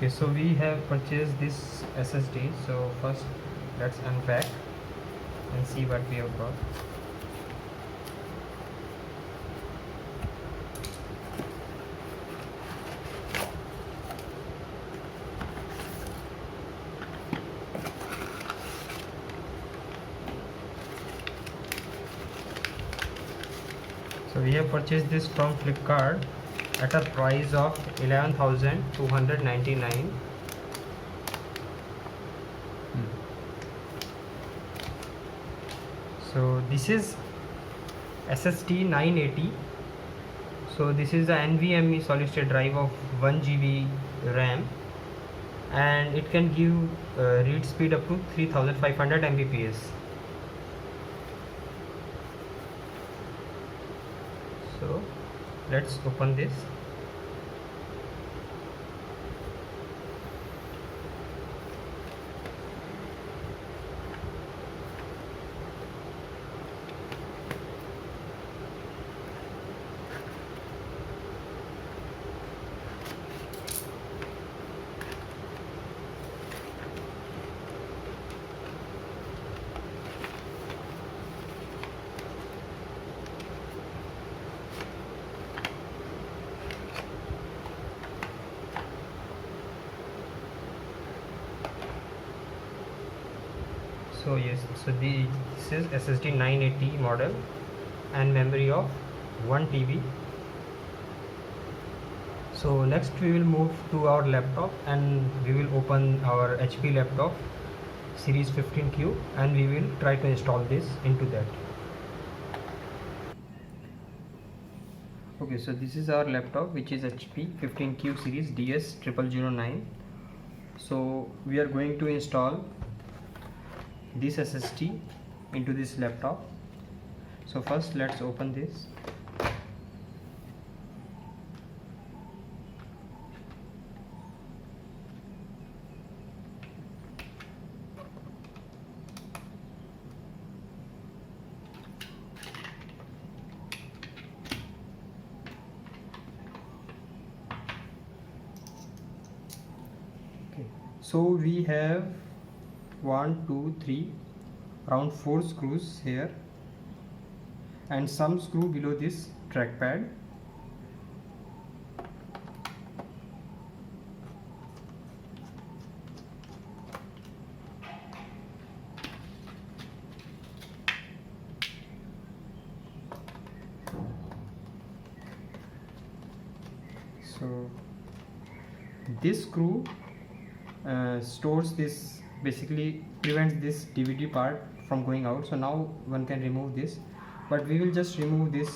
Okay, so we have purchased this SSD. So first let's unpack and see what we have got. So we have purchased this from Flipkart at a price of 11,299. So this is SSD 980. So this is the NVMe solid state drive of 1 GB RAM, and it can give read speed up to 3500 Mbps. So let's open this. So yes, so this is SSD 980 model and memory of 1 TB. So next we will move to our laptop and we will open our HP laptop series 15Q and we will try to install this into that. Okay, so this is our laptop, which is HP 15Q series DS0009. So we are going to install this SSD into this laptop. So first let's open this. Okay, so we have 1 2 3 around 4 screws here and some screw below this trackpad. So this screw stores this, basically prevents this DVD part from going out. So now one can remove this, but we will just remove this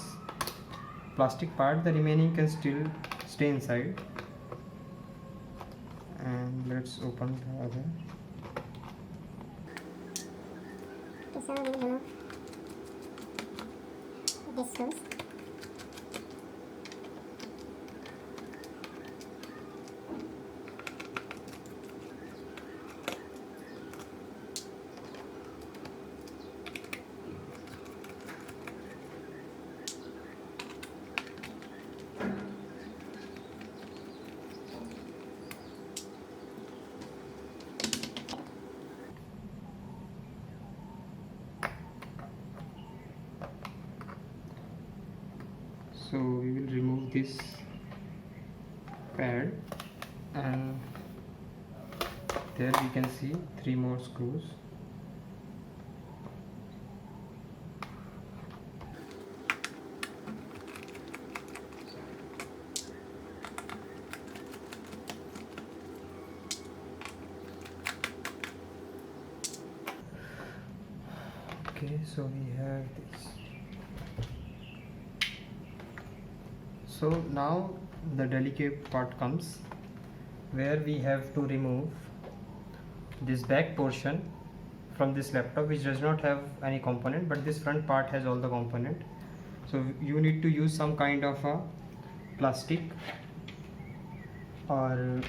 plastic part, the remaining can still stay inside. And let's open the other. Okay, so we will remove this screws. So we will remove this pad and there we can see 3 more screws. Okay, so we have this. So now the delicate part comes, where we have to remove this back portion from this laptop, which does not have any component, but this front part has all the component. So you need to use some kind of a plastic or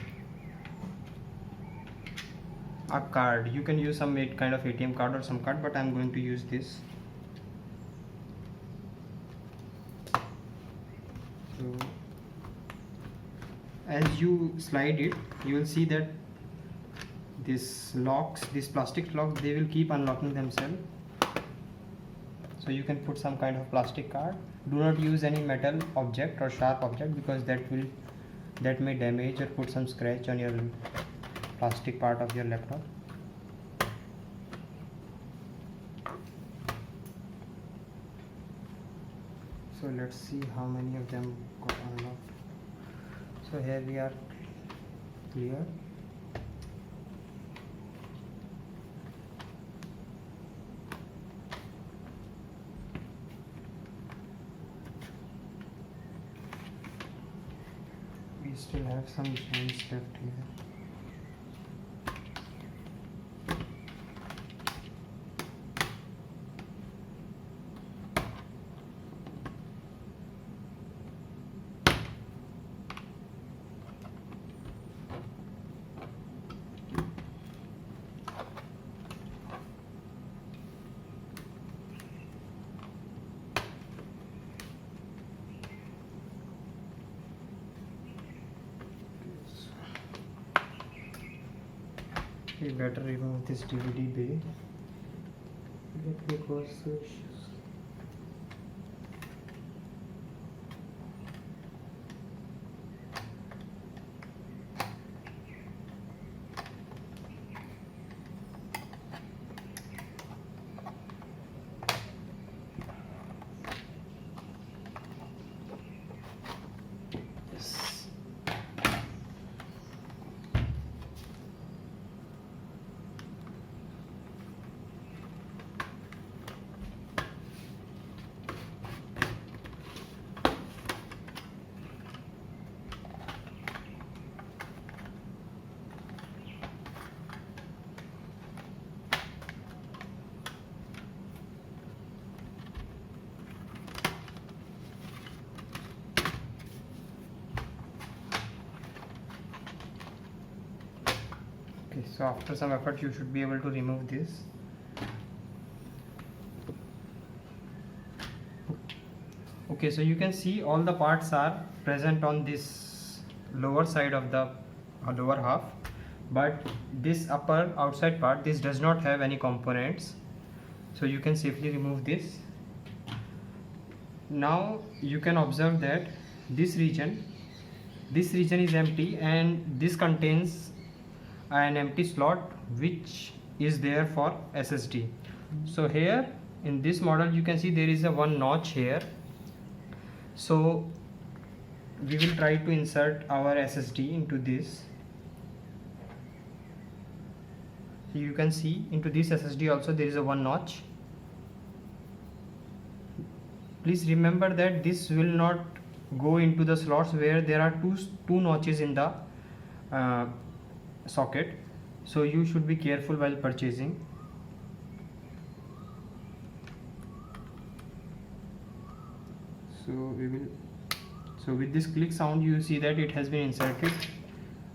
a card. You can use some kind of ATM card or some card, but I'm going to use this. So as you slide it, you will see that these plastic locks, they will keep unlocking themselves. So you can put some kind of plastic card. Do not use any metal object or sharp object, because that may damage or put some scratch on your plastic part of your laptop. So let's see how many of them got unlocked. So here we are clear. We still have some gems left here. We better remove this DVD bay. Let me cause issues. Yes. Okay, so after some effort you should be able to remove this. Okay, so you can see all the parts are present on this lower side of the lower half, but this upper outside part, this does not have any components, so you can safely remove this. Now you can observe that this region is empty, and this contains an empty slot which is there for SSD. So here in this model you can see there is a one notch here. So we will try to insert our SSD into this. So you can see into this SSD also there is a one notch. Please remember that this will not go into the slots where there are two notches in the socket. So you should be careful while purchasing. So with this click sound you see that it has been inserted,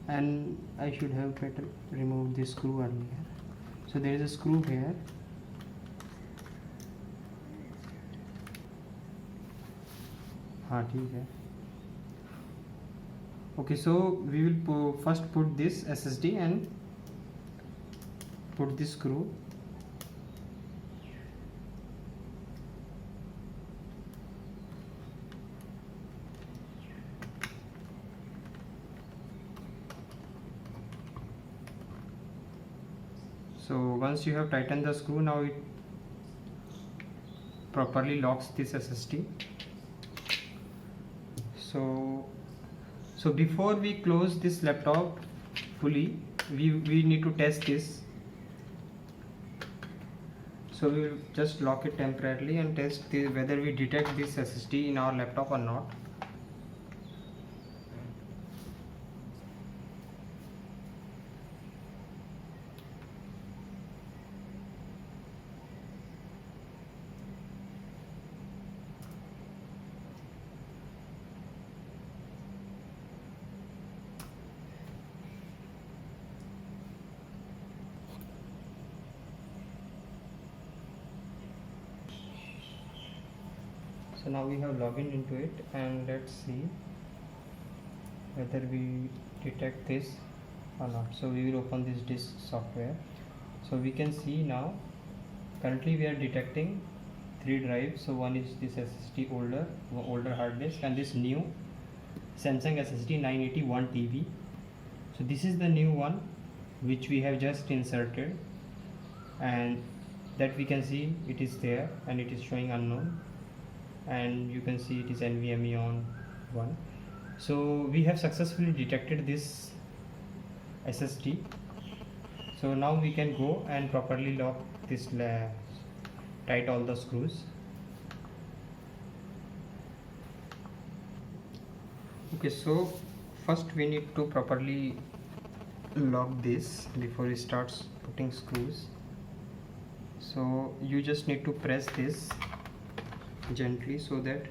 and I should have better removed this screw earlier. So there is a screw here. ठीक है. Okay, so we will first put this SSD and put this screw. So once you have tightened the screw, now it properly locks this SSD. So before we close this laptop fully, we need to test this. So we will just lock it temporarily and test whether we detect this SSD in our laptop or not. So now we have logged into it, and let's see. whether we detect this or not. So we will open this disk software. So we can see now currently we are detecting 3 drives. So one is this SSD older hard disk, and this new Samsung SSD 981 TB. So this is the new one which we have just inserted, and that we can see it is there and it is showing unknown, and you can see it is NVMe on 1. So we have successfully detected this SSD. So now we can go and properly lock this, tight all the screws. Okay, so first we need to properly lock this before we start putting screws. So you just need to press this gently so that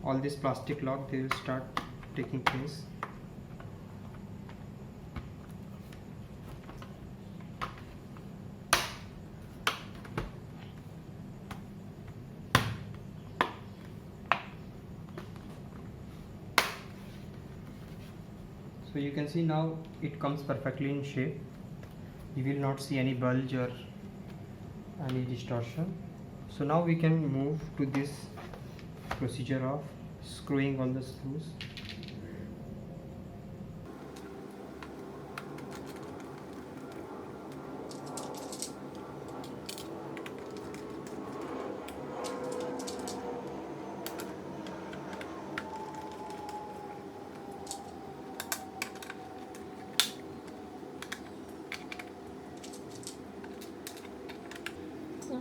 all this plastic lock, they will start taking place. So you can see now it comes perfectly in shape. You will not see any bulge or any distortion. So now we can move to this procedure of screwing all the screws. Yeah.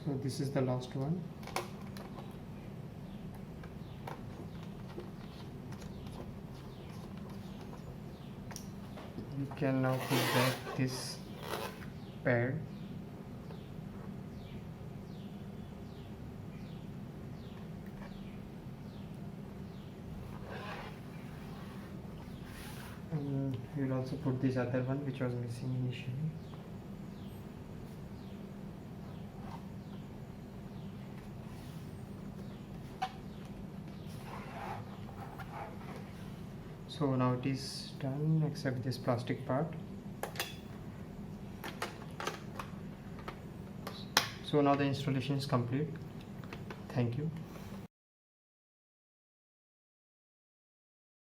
So this is the last one. We can now put back this pad. And we will also put this other one which was missing initially. So now it is done except this plastic part. So now the installation is complete. Thank you.